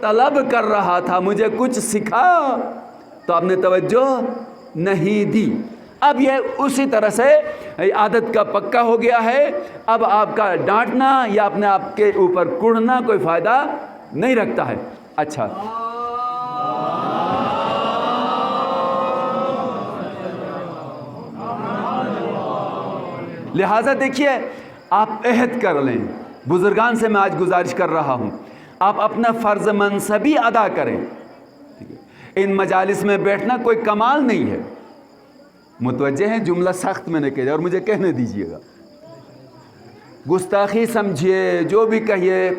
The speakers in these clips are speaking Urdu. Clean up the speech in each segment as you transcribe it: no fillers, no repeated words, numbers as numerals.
طلب کر رہا تھا مجھے کچھ سکھا، تو آپ نے توجہ نہیں دی۔ اب یہ اسی طرح سے عادت کا پکا ہو گیا ہے، اب آپ کا ڈانٹنا یا اپنے آپ کے اوپر کڑنا کوئی فائدہ نہیں رکھتا ہے۔ اچھا، لہٰذا دیکھیے آپ عہد کر لیں، بزرگان سے میں آج گزارش کر رہا ہوں، آپ اپنا فرض منصبی ادا کریں۔ ان مجالس میں بیٹھنا کوئی کمال نہیں ہے، متوجہ ہیں، جملہ سخت میں نے کہا اور مجھے کہنے دیجیے گا، گستاخی سمجھیے جو بھی کہیے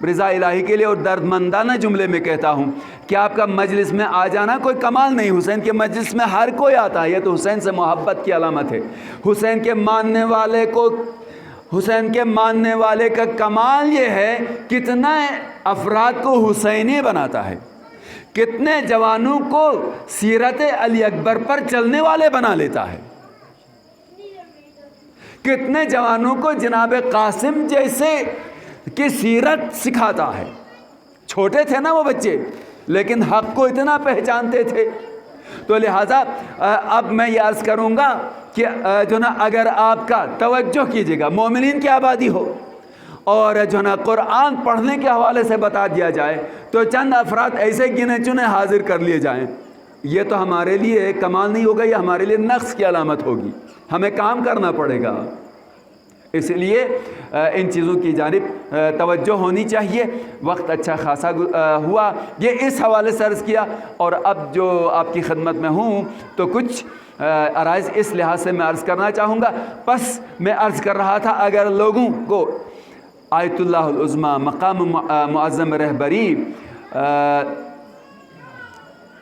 رضا الہی کے لیے، اور درد مندانہ جملے میں کہتا ہوں کہ آپ کا مجلس میں آ جانا کوئی کمال نہیں، حسین کے مجلس میں ہر کوئی آتا ہے، یہ تو حسین سے محبت کی علامت ہے۔ حسین کے ماننے والے کا کمال یہ ہے کتنا افراد کو حسینی بناتا ہے، کتنے جوانوں کو سیرت علی اکبر پر چلنے والے بنا لیتا ہے، کتنے جوانوں کو جناب قاسم جیسے کی سیرت سکھاتا ہے۔ چھوٹے تھے نا وہ بچے، لیکن حق کو اتنا پہچانتے تھے۔ تو لہٰذا اب میں یہ عرض کروں گا کہ جو نا اگر آپ کا توجہ کیجیے گا، مومنین کی آبادی ہو اور جو نا قرآن پڑھنے کے حوالے سے بتا دیا جائے تو چند افراد ایسے گنے چنے حاضر کر لیے جائیں، یہ تو ہمارے لیے کمال نہیں ہوگا، یہ ہمارے لیے نقص کی علامت ہوگی، ہمیں کام کرنا پڑے گا۔ اس لیے ان چیزوں کی جانب توجہ ہونی چاہیے۔ وقت اچھا خاصا ہوا، یہ اس حوالے سے عرض کیا، اور اب جو آپ کی خدمت میں ہوں تو کچھ عرائض اس لحاظ سے میں عرض کرنا چاہوں گا۔ بس میں عرض کر رہا تھا اگر لوگوں کو آیت اللہ العظمیٰ، مقام معظم رہبری،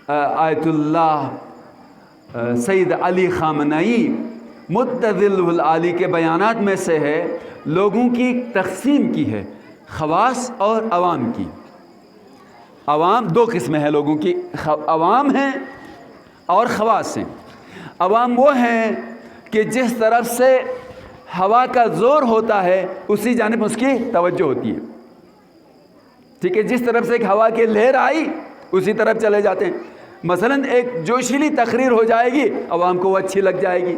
آیت اللہ سید علی خامنئی متذل العالی کے بیانات میں سے ہے، لوگوں کی تقسیم کی ہے، خواص اور عوام کی۔ عوام دو قسمیں ہیں لوگوں کی، عوام ہیں اور خواص ہیں۔ عوام وہ ہیں کہ جس طرف سے ہوا کا زور ہوتا ہے اسی جانب اس کی توجہ ہوتی ہے، ٹھیک ہے، جس طرف سے ایک ہوا کی لہر آئی اسی طرف چلے جاتے ہیں۔ مثلا ایک جوشیلی تقریر ہو جائے گی، عوام کو وہ اچھی لگ جائے گی،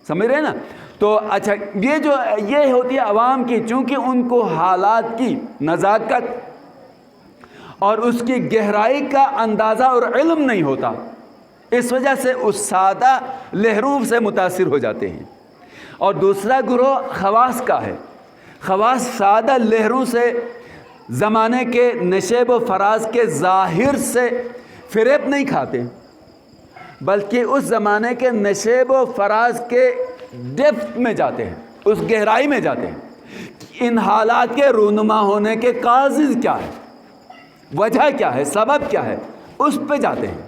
سمجھ رہے ہیں نا؟ تو اچھا یہ ہوتی ہے عوام کی، چونکہ ان کو حالات کی نزاکت اور اس کی گہرائی کا اندازہ اور علم نہیں ہوتا، اس وجہ سے اس سادہ لہروں سے متاثر ہو جاتے ہیں۔ اور دوسرا گروہ خواص کا ہے، خواص سادہ لہروں سے، زمانے کے نشیب و فراز کے ظاہر سے فریب نہیں کھاتے، بلکہ اس زمانے کے نشیب و فراز کے ڈیپتھ میں جاتے ہیں، اس گہرائی میں جاتے ہیں، ان حالات کے رونما ہونے کے کاز کیا ہے، وجہ کیا ہے، سبب کیا ہے، اس پہ جاتے ہیں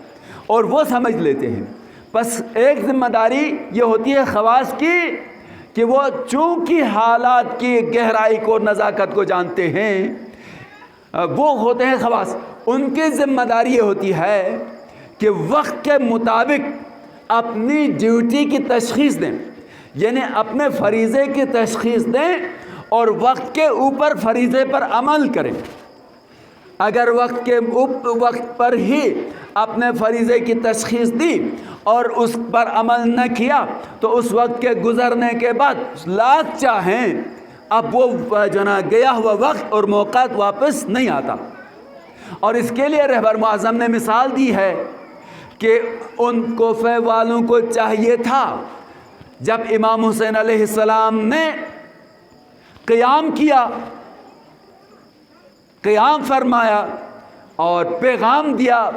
اور وہ سمجھ لیتے ہیں۔ بس ایک ذمہ داری یہ ہوتی ہے خواص کی کہ وہ چونکہ حالات کی گہرائی کو، نزاکت کو جانتے ہیں، وہ ہوتے ہیں خواص۔ ان کی ذمہ داری یہ ہوتی ہے کہ وقت کے مطابق اپنی ڈیوٹی کی تشخیص دیں، یعنی اپنے فریضے کی تشخیص دیں اور وقت کے اوپر فریضے پر عمل کریں۔ اگر وقت پر ہی اپنے فریضے کی تشخیص دی اور اس پر عمل نہ کیا تو اس وقت کے گزرنے کے بعد لاکھ چاہیں اب وہ جو نا گیا ہوا وقت اور موقع واپس نہیں آتا۔ اور اس کے لیے رہبر معظم نے مثال دی ہے کہ ان کوفہ والوں کو چاہیے تھا جب امام حسین علیہ السلام نے قیام کیا، قیام فرمایا اور پیغام دیا،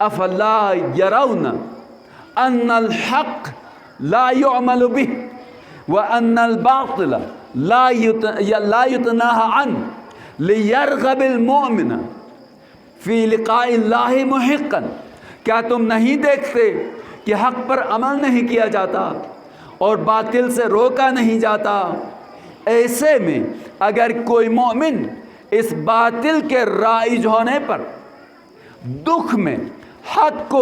افلا یرون ان الحق لا يعمل به وان الباطل لا يتناهى عنه ليرغب المؤمن فی لقاء اللہ محقا۔ کیا تم نہیں دیکھتے کہ حق پر عمل نہیں کیا جاتا اور باطل سے روکا نہیں جاتا؟ ایسے میں اگر کوئی مومن اس باطل کے رائج ہونے پر، دکھ میں، حق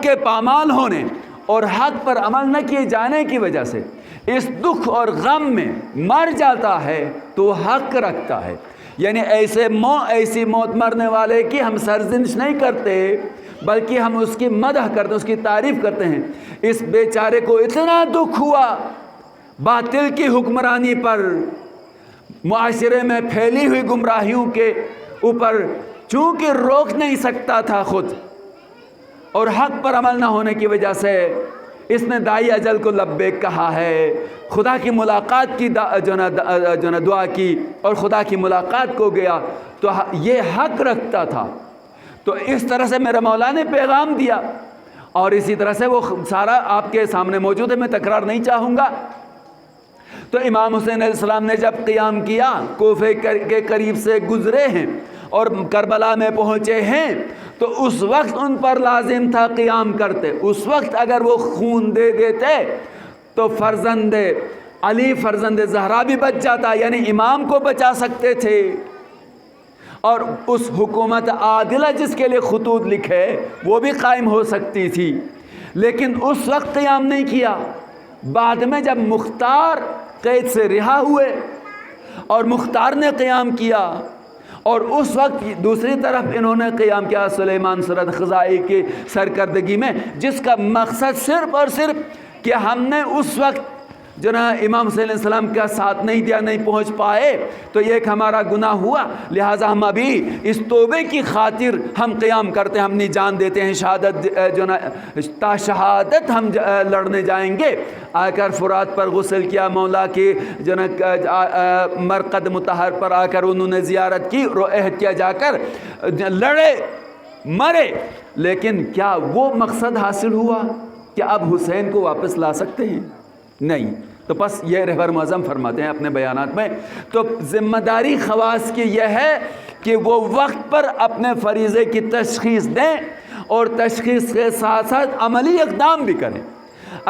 کے پامال ہونے اور حق پر عمل نہ کیے جانے کی وجہ سے اس دکھ اور غم میں مر جاتا ہے تو حق رکھتا ہے، یعنی ایسی موت مرنے والے کی ہم سرزنش نہیں کرتے، بلکہ ہم اس کی مدح کرتے ہیں، اس کی تعریف کرتے ہیں۔ اس بیچارے کو اتنا دکھ ہوا باطل کی حکمرانی پر، معاشرے میں پھیلی ہوئی گمراہیوں کے اوپر، چونکہ روک نہیں سکتا تھا خود، اور حق پر عمل نہ ہونے کی وجہ سے اس نے دائی اجل کو لبیک کہا ہے، خدا کی ملاقات کی جو نا دعا کی اور خدا کی ملاقات کو گیا، تو یہ حق رکھتا تھا۔ تو اس طرح سے میرے مولا نے پیغام دیا، اور اسی طرح سے وہ سارا آپ کے سامنے موجود ہے، میں تکرار نہیں چاہوں گا۔ تو امام حسین علیہ السلام نے جب قیام کیا، کوفے کے قریب سے گزرے ہیں اور کربلا میں پہنچے ہیں، تو اس وقت ان پر لازم تھا قیام کرتے۔ اس وقت اگر وہ خون دے دیتے تو فرزند علی، فرزند زہرا بھی بچ جاتا، یعنی امام کو بچا سکتے تھے، اور اس حکومت عادلہ جس کے لیے خطوط لکھے وہ بھی قائم ہو سکتی تھی۔ لیکن اس وقت قیام نہیں کیا۔ بعد میں جب مختار قید سے رہا ہوئے اور مختار نے قیام کیا، اور اس وقت دوسری طرف انہوں نے قیام کیا سلیمان سرد خزائی کی سرکردگی میں، جس کا مقصد صرف اور صرف کہ ہم نے اس وقت جو نا امام حسین علیہ السلام کا ساتھ نہیں دیا، نہیں پہنچ پائے، تو یہ ایک ہمارا گناہ ہوا، لہٰذا ہم ابھی اس توبے کی خاطر ہم قیام کرتے ہیں، ہم اپنی جان دیتے ہیں، شہادت جو نا تا شہادت ہم لڑنے جائیں گے۔ آ کر فرات پر غسل کیا، مولا کی جو نا مرقد مطہر پر آ کر انہوں نے زیارت کی، عہد کیا، جا کر لڑے مرے، لیکن کیا وہ مقصد حاصل ہوا کہ اب حسین کو واپس لا سکتے ہیں؟ نہیں۔ تو بس یہ رہبر معظم فرماتے ہیں اپنے بیانات میں، تو ذمہ داری خواص کی یہ ہے کہ وہ وقت پر اپنے فریضے کی تشخیص دیں، اور تشخیص کے ساتھ ساتھ عملی اقدام بھی کریں۔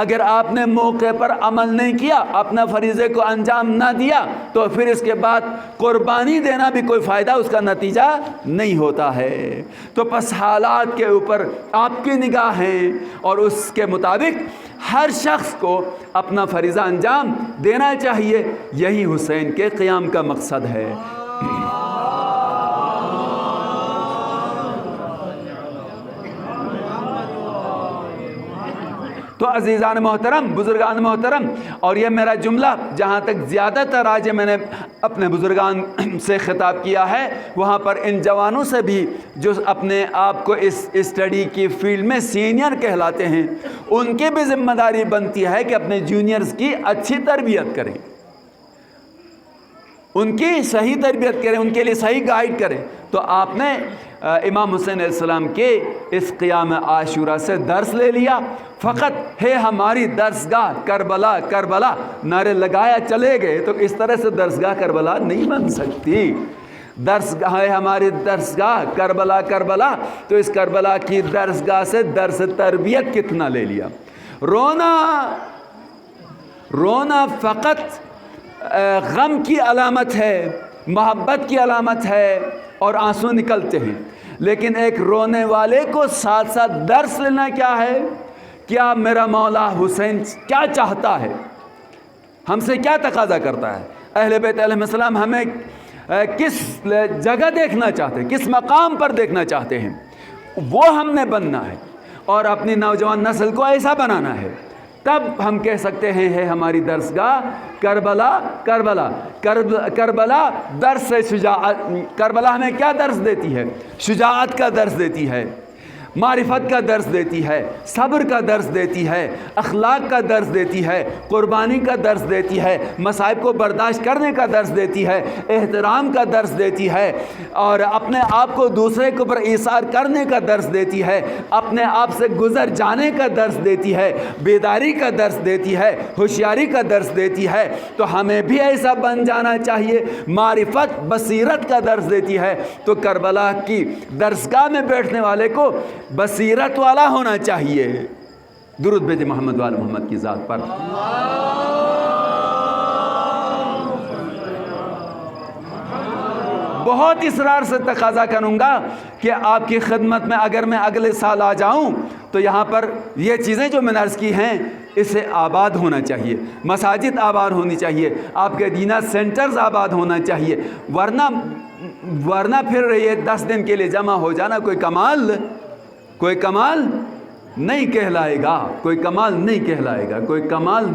اگر آپ نے موقع پر عمل نہیں کیا، اپنا فریضے کو انجام نہ دیا، تو پھر اس کے بعد قربانی دینا بھی کوئی فائدہ اس کا نتیجہ نہیں ہوتا ہے۔ تو پس حالات کے اوپر آپ کی نگاہ ہے، اور اس کے مطابق ہر شخص کو اپنا فریضہ انجام دینا چاہیے۔ یہی حسین کے قیام کا مقصد ہے۔ تو عزیزان محترم، بزرگان محترم، اور یہ میرا جملہ جہاں تک زیادہ تر آج میں نے اپنے بزرگان سے خطاب کیا ہے، وہاں پر ان جوانوں سے بھی جو اپنے آپ کو اس اسٹڈی کی فیلڈ میں سینئر کہلاتے ہیں، ان کی بھی ذمہ داری بنتی ہے کہ اپنے جونیئرز کی اچھی تربیت کریں، ان کی صحیح تربیت کریں، ان کے لیے صحیح گائیڈ کریں۔ تو آپ نے امام حسین علیہ السلام کے اس قیام عاشورہ سے درس لے لیا۔ فقط ہے ہماری درسگاہ کربلا کربلا نعرے لگایا چلے گئے تو اس طرح سے درسگاہ کربلا نہیں بن سکتی۔ درسگاہ ہے ہماری درسگاہ کربلا کربلا، تو اس کربلا کی درسگاہ سے درس تربیت کتنا لے لیا۔ رونا فقط غم کی علامت ہے، محبت کی علامت ہے، اور آنسو نکلتے ہیں، لیکن ایک رونے والے کو ساتھ ساتھ درس لینا کیا ہے، کیا میرا مولا حسین کیا چاہتا ہے، ہم سے کیا تقاضا کرتا ہے، اہل بیت علیہ السلام ہمیں کس جگہ دیکھنا چاہتے ہیں، کس مقام پر دیکھنا چاہتے ہیں، وہ ہم نے بننا ہے، اور اپنی نوجوان نسل کو ایسا بنانا ہے۔ تب ہم کہہ سکتے ہیں ہے ہماری درسگاہ کربلا کربلا کربلا درس شجاعت۔ کربلا ہمیں کیا درس دیتی ہے؟ شجاعت کا درس دیتی ہے، معرفت کا درس دیتی ہے، صبر کا درس دیتی ہے، اخلاق کا درس دیتی ہے، قربانی کا درس دیتی ہے، مصائب کو برداشت کرنے کا درس دیتی ہے، احترام کا درس دیتی ہے، اور اپنے آپ کو دوسرے کے اوپر ایثار کرنے کا درس دیتی ہے، اپنے آپ سے گزر جانے کا درس دیتی ہے، بیداری کا درس دیتی ہے، ہوشیاری کا درس دیتی ہے۔ تو ہمیں بھی ایسا بن جانا چاہیے، معرفت بصیرت کا درس دیتی ہے۔ تو کربلا کی درسگاہ میں بیٹھنے والے کو بصیرت والا ہونا چاہیے۔ درود بھیجے محمد وال محمد کی ذات پر۔ بہت اصرار سے تقاضا کروں گا کہ آپ کی خدمت میں اگر میں اگلے سال آ جاؤں تو یہاں پر یہ چیزیں جو میں نے عرض کی ہیں اسے آباد ہونا چاہیے، مساجد آباد ہونی چاہیے، آپ کے دینہ سینٹرز آباد ہونا چاہیے، ورنہ پھر یہ 10 دن کے لیے جمع ہو جانا کوئی کمال نہیں کہلائے گا، کوئی کمال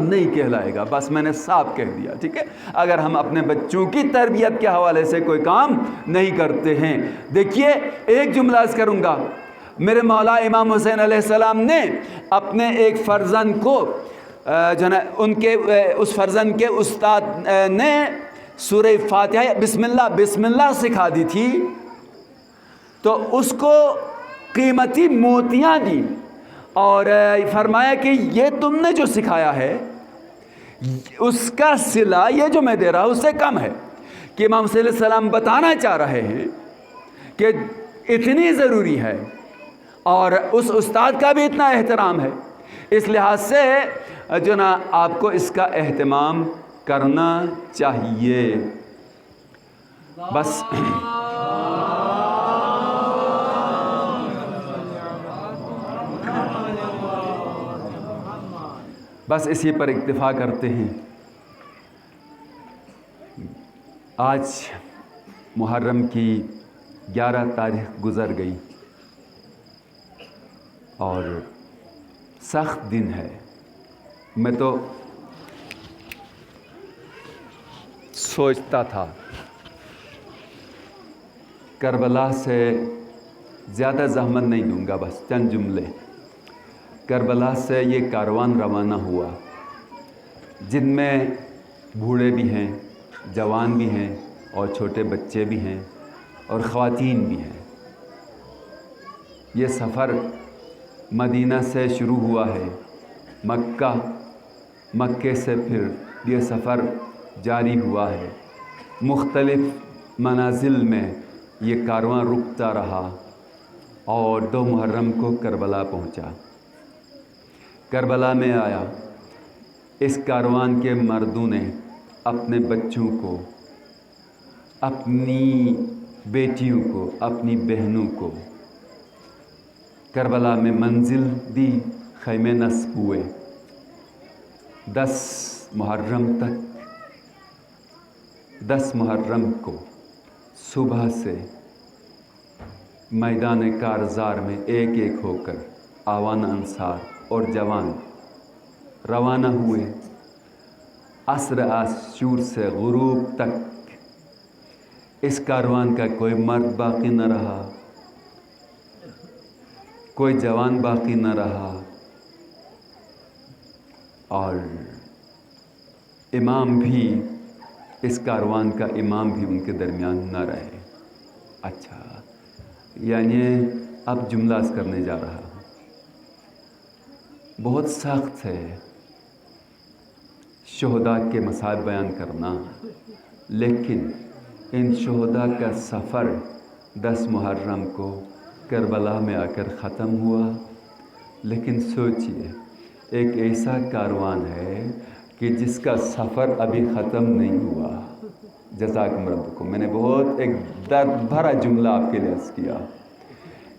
نہیں کہلائے گا۔ بس میں نے صاف کہہ دیا، ٹھیک ہے؟ اگر ہم اپنے بچوں کی تربیت کے حوالے سے کوئی کام نہیں کرتے ہیں۔ دیکھیے ایک جملہ عرض کروں گا، میرے مولا امام حسین علیہ السلام نے اپنے ایک فرزند کو جو نا ان کے اس فرزند کے استاد نے سورہ فاتحہ بسم اللہ سکھا دی تھی، تو اس کو قیمتی موتیاں دی اور فرمایا کہ یہ تم نے جو سکھایا ہے اس کا صلہ یہ جو میں دے رہا ہوں اس سے کم ہے، کہ امام صلی اللہ علیہ وسلم بتانا چاہ رہے ہیں کہ اتنی ضروری ہے اور اس استاد کا بھی اتنا احترام ہے، اس لحاظ سے جو نا آپ کو اس کا اہتمام کرنا چاہیے۔ بس اسی پر اکتفا کرتے ہیں۔ آج محرم کی 11 تاریخ گزر گئی اور سخت دن ہے۔ میں تو سوچتا تھا کربلا سے زیادہ زحمت نہیں دوں گا، بس چند جملے۔ کربلا سے یہ کاروان روانہ ہوا جن میں بوڑھے بھی ہیں، جوان بھی ہیں اور چھوٹے بچے بھی ہیں اور خواتین بھی ہیں۔ یہ سفر مدینہ سے شروع ہوا ہے، مکے سے پھر یہ سفر جاری ہوا ہے، مختلف منازل میں یہ کارواں رکتا رہا اور 2 محرم کو کربلا پہنچا۔ کربلا میں آیا، اس کاروان کے مردوں نے اپنے بچوں کو، اپنی بیٹیوں کو، اپنی بہنوں کو کربلا میں منزل دی، خیمے نصب ہوئے۔ 10 محرم کو صبح سے میدان کارزار میں ایک ایک ہو کر آوان انصار اور جوان روانہ ہوئے۔ عصر عاشور سے غروب تک اس کاروان کا کوئی مرد باقی نہ رہا، کوئی جوان باقی نہ رہا اور امام بھی، اس کاروان کا امام بھی ان کے درمیان نہ رہے۔ اچھا، یعنی اب جملہ عرض کرنے جا رہا ہوں۔ بہت سخت ہے شہداء کے مصائب بیان کرنا، لیکن ان شہداء کا سفر 10 محرم کو کربلا میں آ کر ختم ہوا۔ لیکن سوچئے ایک ایسا کاروان ہے کہ جس کا سفر ابھی ختم نہیں ہوا۔ جزاکم ربکم، میں نے بہت ایک درد بھرا جملہ آپ کے لیے عرض کیا۔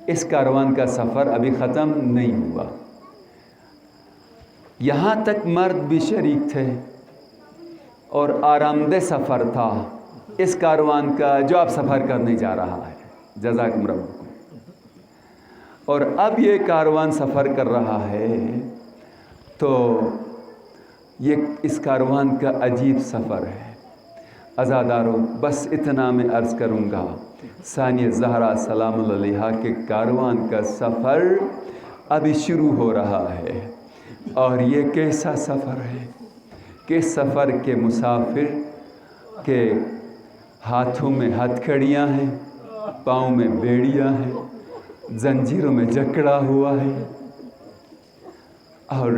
اس کاروان کا سفر ابھی ختم نہیں ہوا، یہاں تک مرد بھی شریک تھے اور آرام دہ سفر تھا اس کاروان کا جو آپ سفر کرنے جا رہا ہے۔ جزاکم ربکم۔ اور اب یہ کاروان سفر کر رہا ہے تو یہ اس کاروان کا عجیب سفر ہے۔ عزادارو، بس اتنا میں عرض کروں گا، ثانیہ زہرا سلام اللہ علیہا کے کاروان کا سفر ابھی شروع ہو رہا ہے۔ اور یہ کیسا سفر ہے کہ سفر کے مسافر کے ہاتھوں میں ہتھ کڑیاں ہیں، پاؤں میں بیڑیاں ہیں، زنجیروں میں جکڑا ہوا ہے اور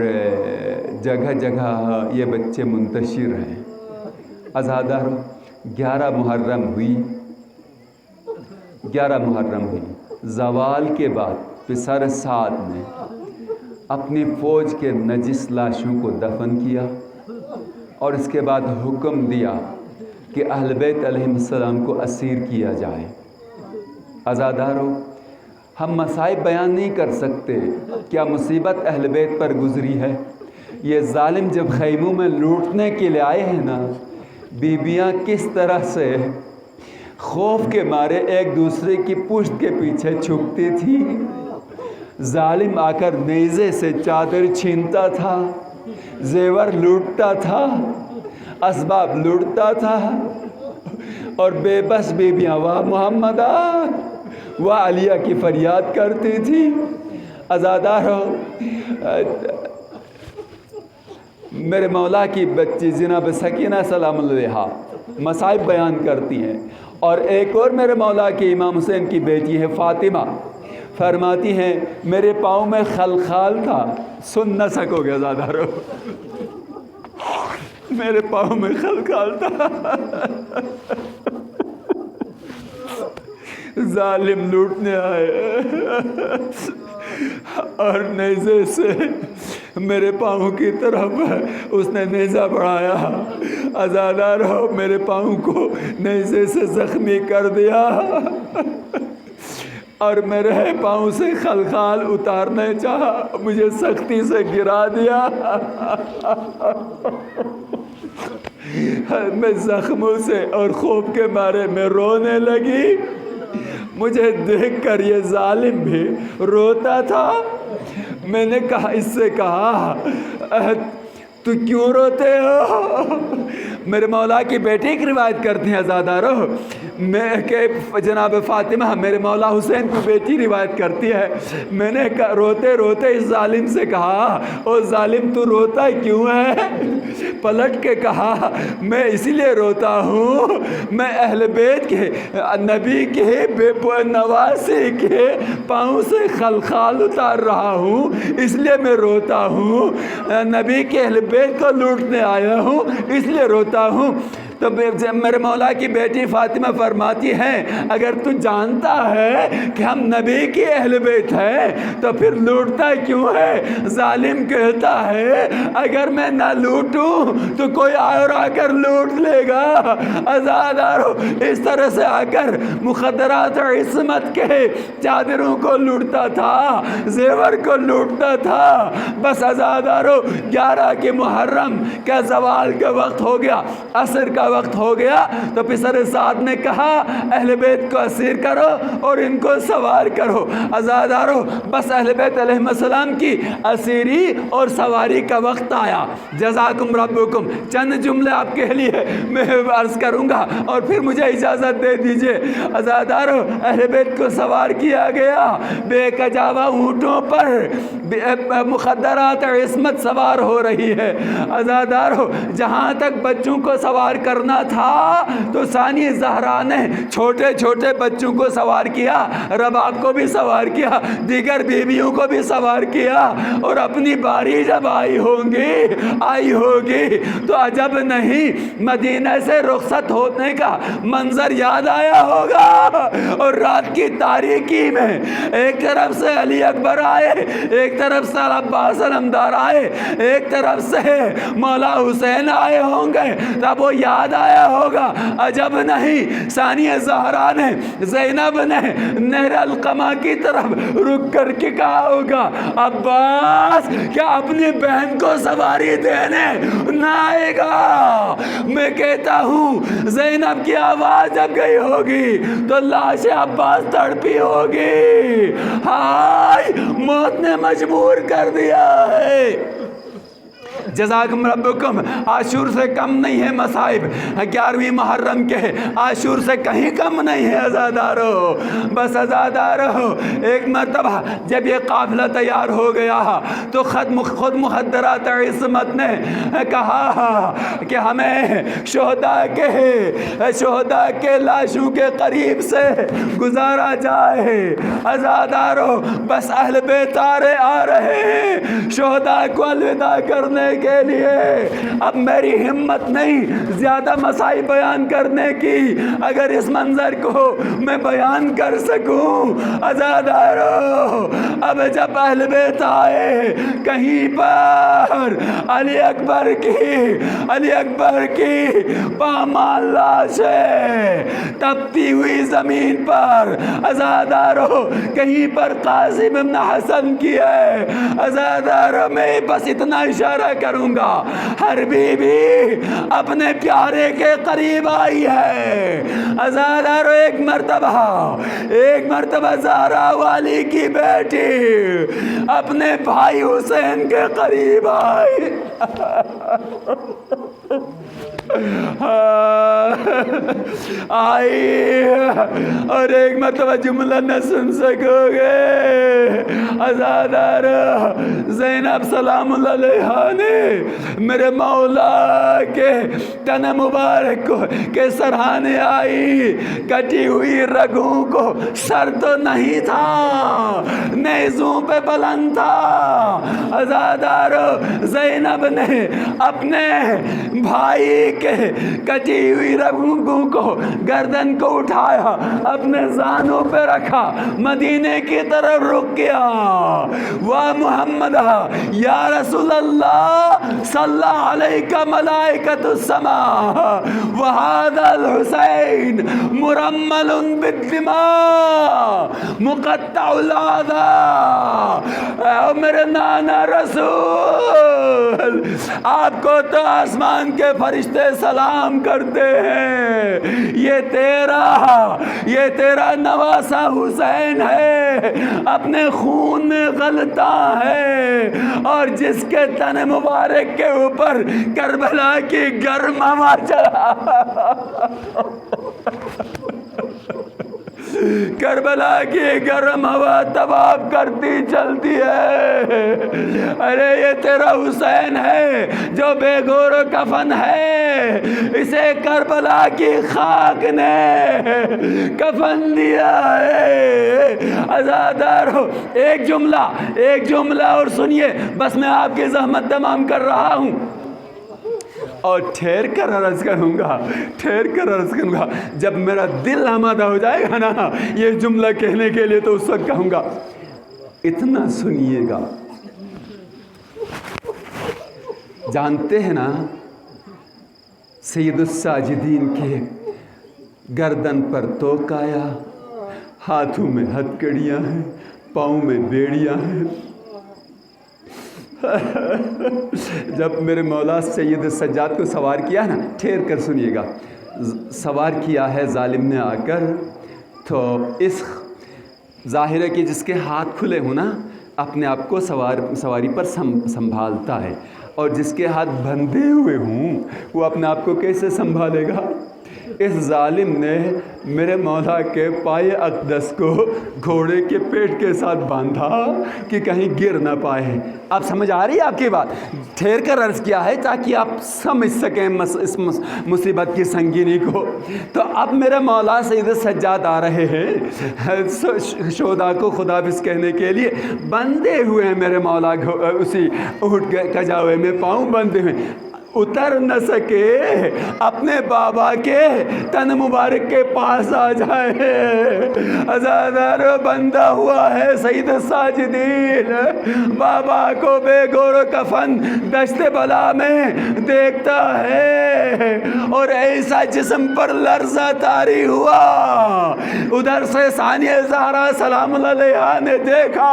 جگہ جگہ یہ بچے منتشر ہیں۔ عزادارو، 11 محرم ہوئی، زوال کے بعد پسر سعد نے اپنی فوج کے نجس لاشوں کو دفن کیا اور اس کے بعد حکم دیا کہ اہل بیت علیہ السلام کو اسیر کیا جائے۔ عزادارو، ہم مصائب بیان نہیں کر سکتے کیا مصیبت اہل بیت پر گزری ہے۔ یہ ظالم جب خیموں میں لوٹنے کے لیے آئے ہیں نا، بیویاں کس طرح سے خوف کے مارے ایک دوسرے کی پشت کے پیچھے چھپتی تھی۔ ظالم آ کر نیزے سے چادر چھینتا تھا، زیور لوٹتا تھا، اسباب لوٹتا تھا، اور بے بس بیویاں واہ محمد واہ علیہ کی فریاد کرتی تھی۔ عزادارو، میرے مولا کی بچی جناب سکینہ سلام اللہ علیہا مصائب بیان کرتی ہیں، اور ایک اور میرے مولا کی امام حسین کی بیٹی ہے فاطمہ، فرماتی ہیں میرے پاؤں میں خلخال تھا، سن نہ سکو گے عزادارو، میرے پاؤں میں خلخال تھا، ظالم لوٹنے آئے اور نیزے سے میرے پاؤں کی طرف اس نے نیزہ بڑھایا۔ عزادارو، میرے پاؤں کو نیزے سے زخمی کر دیا اور میرے پاؤں سے خلخال اتارنے چاہا، مجھے سختی سے گرا دیا۔ میں زخموں سے اور خوف کے مارے میں رونے لگی۔ مجھے دیکھ کر یہ ظالم بھی روتا تھا۔ میں نے کہا، اس سے کہا تو کیوں روتے ہو؟ میرے مولا کی بیٹی کی روایت کرتی ہیں عزادارو، میں کہ جناب فاطمہ میرے مولا حسین کی بیٹی روایت کرتی ہے، میں نے روتے روتے اس ظالم سے کہا، او ظالم تو روتا کیوں ہے؟ پلٹ کے کہا، میں اسی لیے روتا ہوں، میں اہل بیت کے نبی کے بے نواسی کے پاؤں سے خلخال اتار رہا ہوں، اس لیے میں روتا ہوں، نبی کے اہل بیت کو لوٹنے آیا ہوں اس لیے روتا ہوں۔ تو میرے مولا کی بیٹی فاطمہ فرماتی ہیں، اگر تو جانتا ہے کہ ہم نبی کی اہل بیت ہیں تو پھر لوٹتا کیوں ہے؟ ظالم کہتا ہے اگر میں نہ لوٹوں تو کوئی اور آ کر لوٹ لے گا۔ عزادارو، اس طرح سے آ کر مخدرات اور عصمت کے چادروں کو لوٹتا تھا، زیور کو لوٹتا تھا۔ بس عزادارو، 11 کے محرم کا زوال کا وقت ہو گیا، عصر کا وقت ہو گیا، تو پسر سعد نے کہا اہل بیت کو اسیر کرو اور ان کو سوار کرو۔ عزادارو، بس اہل بیت علیہ السلام کی اسیری اور سواری کا وقت آیا۔ جزاکم ربکم، چند جملے آپ کے لیے میں عرض کروں گا اور پھر مجھے اجازت دے دیجئے۔ عزادارو، اہل بیت کو سوار کیا گیا، بے کجاوا اونٹوں پر مخدرات اور عصمت سوار ہو رہی ہے۔ عزادارو، جہاں تک بچوں کو سوار کرنا تھا تو ثانی زہرا نے چھوٹے چھوٹے بچوں کو سوار کیا، رباب کو بھی سوار کیا، دیگر بیویوں کو بھی سوار کیا، اور اپنی باری جب آئی ہوگی تو عجب نہیں مدینہ سے رخصت ہونے کا منظر یاد آیا ہوگا، اور رات کی تاریکی میں ایک طرف سے علی اکبر آئے، ایک طرف سے عباس علمدار آئے، ایک طرف سے مولا حسین آئے ہوں گے، تب وہ یاد آیا ہوگا، عجب نہیں ثانیہ زہرا نے، زینب نے نہر القمہ کی طرف رک کر کے کہا ہوگا، عباس کیا اپنی بہن کو سواری دینے نہ آئے گا؟ میں کہتا ہوں زینب کی آواز جب گئی ہوگی تو لاش عباس تڑپی ہوگی، ہائے موت نے مجبور کر دیا ہے۔ جزاکم ربکم، عاشور سے کم نہیں ہے مصائب، 11ویں محرم کے عاشور سے کہیں کم نہیں ہے عزادارو۔ بس عزادارو، ایک مرتبہ جب یہ قافلہ تیار ہو گیا تو خود مخدرات عصمت نے کہا کہ ہمیں شہداء کے لاشوں کے قریب سے گزارا جائے۔ عزادارو، بس اہل بیت آ رہے ہیں شہداء کو الوداع کرنے کے لیے اب میری ہمت نہیں زیادہ مسائل بیان کرنے کی. اگر اس منظر کو میں بیان کر سکوں عزادارو، اب جب اہل بیت آئے کہیں پر علی اکبر کی پامال لاش ہے تپتی ہوئی زمین پر. عزادارو کہیں پر قاسم ابن حسن کی ہے. عزادارو میں بس اتنا اشارہ کروں گا، ہر بی بی اپنے پیارے کے قریب آئی ہے. عزادارو ایک مرتبہ زہرا والی کی بیٹی اپنے بھائی حسین کے قریب آئی. آئی اور ایک مرتبہ جملہ نہ سن سکو گے. عزادار زینب سلام اللہ علیہا نے میرے مولا کے تن مبارک کے سرہانے آئی. کٹی ہوئی رگوں کو سر تو نہیں تھا، نیزوں پہ بلند تھا. عزادار زینب نے اپنے بھائی کے کٹی ہوئی رگوں کو گردن کو اٹھایا، اپنے زانوں پہ رکھا، مدینے کی طرف رک گیا. وا محمد یا رسول اللہ صلی علیک ملائکۃ السماء وہذا الحسین مرمل بالدماء مقطع الاعضاء. اے میرے نانا رسول، آپ کو تو آسمان کے فرشتے سلام کرتے ہیں. یہ تیرا نواسا حسین ہے، اپنے خون میں غلطہ ہے، اور جس کے تن مبارک کے اوپر کربلا کی گرم ہوا چلا. کربلا کی گرم ہوا طواف کرتی چلتی ہے. ارے یہ تیرا حسین ہے جو بے گور و کفن ہے، اسے کربلا کی خاک نے کفن دیا ہے. عزادارو ایک جملہ اور سنیے، بس میں آپ کی زحمت تمام کر رہا ہوں اور ٹھہر کر عرض کروں گا. جب میرا دل آمادہ ہو جائے گا نا یہ جملہ کہنے کے لیے تو اس وقت کہوں گا. اتنا سنیے گا. جانتے ہیں نا سید الساجدین کے گردن پر توق آیا، ہاتھوں میں ہتکڑیاں ہیں، پاؤں میں بیڑیاں ہیں. جب میرے مولا سید سجاد کو سوار کیا نا، ٹھہر کر سنیے گا، سوار کیا ہے ظالم نے آ کر، تو اس ظاہر ہے کہ جس کے ہاتھ کھلے ہوں نا اپنے آپ کو سواری پر سنبھالتا ہے، اور جس کے ہاتھ بندھے ہوئے ہوں وہ اپنے آپ کو کیسے سنبھالے گا. اس ظالم نے میرے مولا کے پائے اقدس کو گھوڑے کے پیٹ کے ساتھ باندھا کہ کہیں گر نہ پائے. آپ سمجھ آ رہی ہے آپ کی بات؟ ٹھہر کر عرض کیا ہے تاکہ آپ سمجھ سکیں اس مصیبت کی سنگینی کو. تو اب میرے مولا سید سجاد آ رہے ہیں شہداء کو خدابس کہنے کے لیے. بندھے ہوئے ہیں میرے مولا اسی اونٹ کجاوے میں، پاؤں بندھے ہوئے، اتر نہ سکے، اپنے بابا کے تن مبارک کے پاس آ جائے. عزادارو بندہ ہوا ہے سید ساجدین، بابا کو بے گور و کفن دشت بلا میں دیکھتا ہے، اور ایسا جسم پر لرزہ طاری ہوا. ادھر سے ثانیہ زہرا سلام اللہ علیہا نے دیکھا.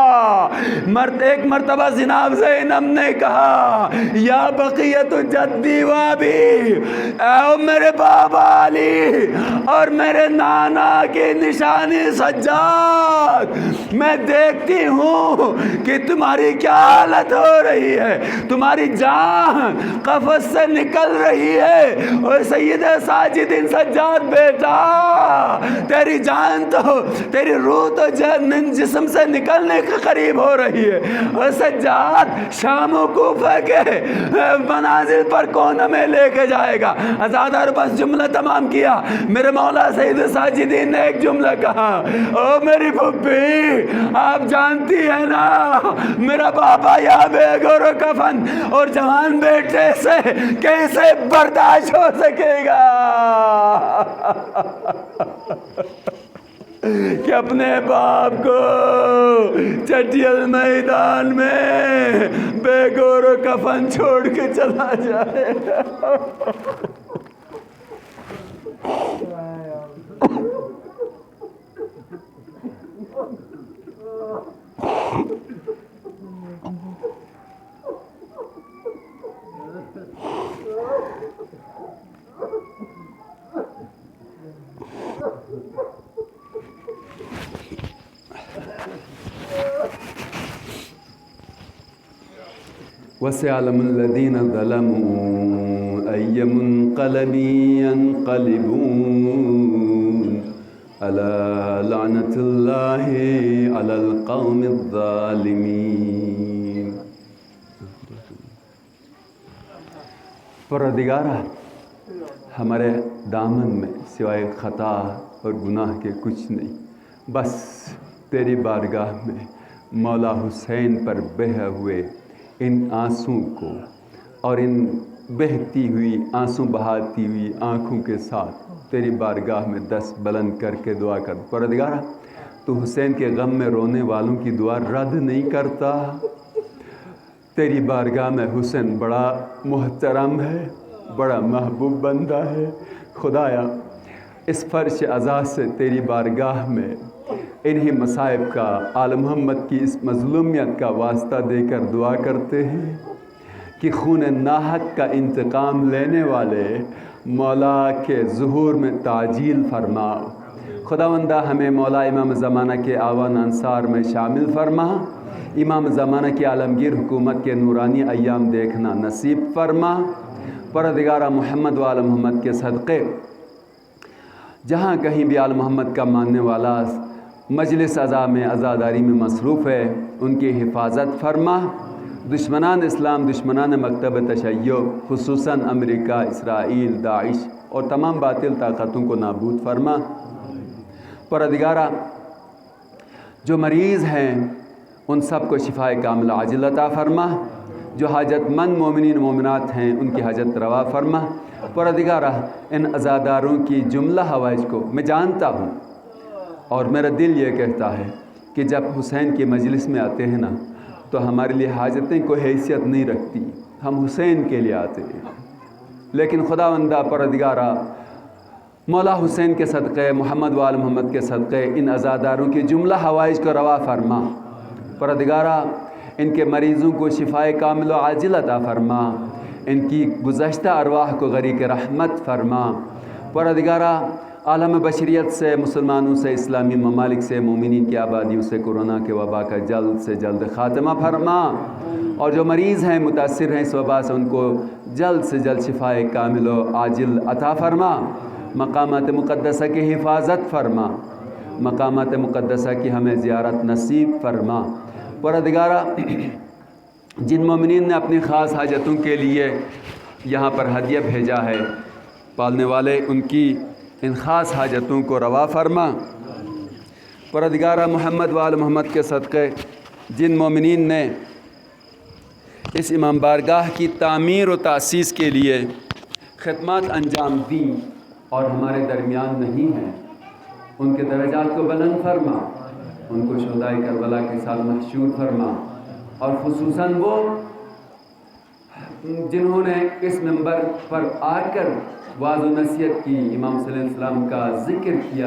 ایک مرتبہ جناب زینب نے کہا یا بقیت جدی وابی، اے میرے بابا علی اور میرے نانا کی نشانی سجاد، میں دیکھتی ہوں کہ تمہاری کیا حالت ہو رہی ہے، تمہاری جان قفس سے نکل رہی ہے. اور سید ساجدین سجاد بیٹا، تیری جان تو، تیری روح تو جسم سے نکلنے کے قریب ہو رہی ہے. اور سجاد شام و کوفہ کے منازل پر پر کون ہمیں لے کے جائے گا؟ ازادار بس جملہ تمام کیا، میرے مولا سید ساجدین نے ایک جملہ کہا، او میری پھپھی آپ جانتی ہے نا میرا باپ آیا بے گور و کفن اور جوان بیٹے سے کیسے برداشت ہو سکے گا کہ اپنے باپ کو چٹیل میدان میں بے گور و کفن چھوڑ کے چلا جائے. وَسَيَعْلَمُ الَّذِينَ ظَلَمُوا أَيَّ مُنقَلَبٍ يَنقَلِبُونَ أَلَا لَعْنَةُ اللَّهِ عَلَى الْقَوْمِ الظَّالِمِينَ. پروردگارہ ہمارے دامن میں سوائے خطا اور گناہ کے کچھ نہیں، بس تیری بارگاہ میں مولا حسین پر بہے ہوئے ان آنسوں کو اور ان بہتی ہوئی آنسوں بہاتی ہوئی آنکھوں کے ساتھ تیری بارگاہ میں دست بلند کر کے دعا کر. پروردگارہ تو حسین کے غم میں رونے والوں کی دعا رد نہیں کرتا. تیری بارگاہ میں حسین بڑا محترم ہے، بڑا محبوب بندہ ہے. خدایا اس فرش عزا سے تیری بارگاہ میں انہی مصائب کا، آل محمد کی اس مظلومیت کا واسطہ دے کر دعا کرتے ہیں کہ خون ناحق کا انتقام لینے والے مولا کے ظہور میں تعجیل فرما. خداوندہ ہمیں مولا امام زمانہ کے آوان انصار میں شامل فرما. امام زمانہ کی عالمگیر حکومت کے نورانی ایام دیکھنا نصیب فرما. پروردگارہ محمد و آل محمد کے صدقے جہاں کہیں بھی آل محمد کا ماننے والا مجلس عزا میں عزاداری میں مصروف ہے ان کی حفاظت فرما. دشمنان اسلام، دشمنان مکتب تشیع، خصوصاً امریکہ، اسرائیل، داعش اور تمام باطل طاقتوں کو نابود فرما. پروردگارہ جو مریض ہیں ان سب کو شفائے کامل عاجل عطا فرما. جو حاجت مند مومنین مومنات ہیں ان کی حاجت روا فرما. پروردگارہ ان عزاداروں کی جملہ حوائج کو میں جانتا ہوں اور میرا دل یہ کہتا ہے کہ جب حسین کی مجلس میں آتے ہیں نا تو ہمارے لیے حاجتیں کوئی حیثیت نہیں رکھتی، ہم حسین کے لیے آتے ہیں. لیکن خداوندہ پروردگارہ مولا حسین کے صدقے، محمد و آل محمد کے صدقے ان عزاداروں کی جملہ حوائج کو روا فرما. پروردگارہ ان کے مریضوں کو شفائے کامل و عاجل عطا فرما. ان کی گزشتہ ارواح کو غریق رحمت فرما. پروردگارہ عالم بشریت سے، مسلمانوں سے، اسلامی ممالک سے، مومنین کی آبادیوں سے کورونا کے وبا کا جلد سے جلد خاتمہ فرما. اور جو مریض ہیں، متاثر ہیں اس وبا سے، ان کو جلد سے جلد شفائے کامل و عاجل عطا فرما. مقامات مقدسہ کی حفاظت فرما. مقامات مقدسہ کی ہمیں زیارت نصیب فرما. پروردگارہ جن مومنین نے اپنی خاص حاجتوں کے لیے یہاں پر ہدیہ بھیجا ہے، پالنے والے ان کی ان خاص حاجتوں کو روا فرما. پروردگارہ محمد و آل محمد کے صدقے جن مومنین نے اس امام بارگاہ کی تعمیر و تاسیس کے لیے خدمات انجام دیں اور ہمارے درمیان نہیں ہیں، ان کے درجات کو بلند فرما. ان کو شہدائے کربلا کے ساتھ محشور فرما. اور خصوصاً وہ جنہوں نے اس منبر پر آ کر وعظ و نصیحت کی، امام صلی اللہ علیہ وسلم کا ذکر کیا،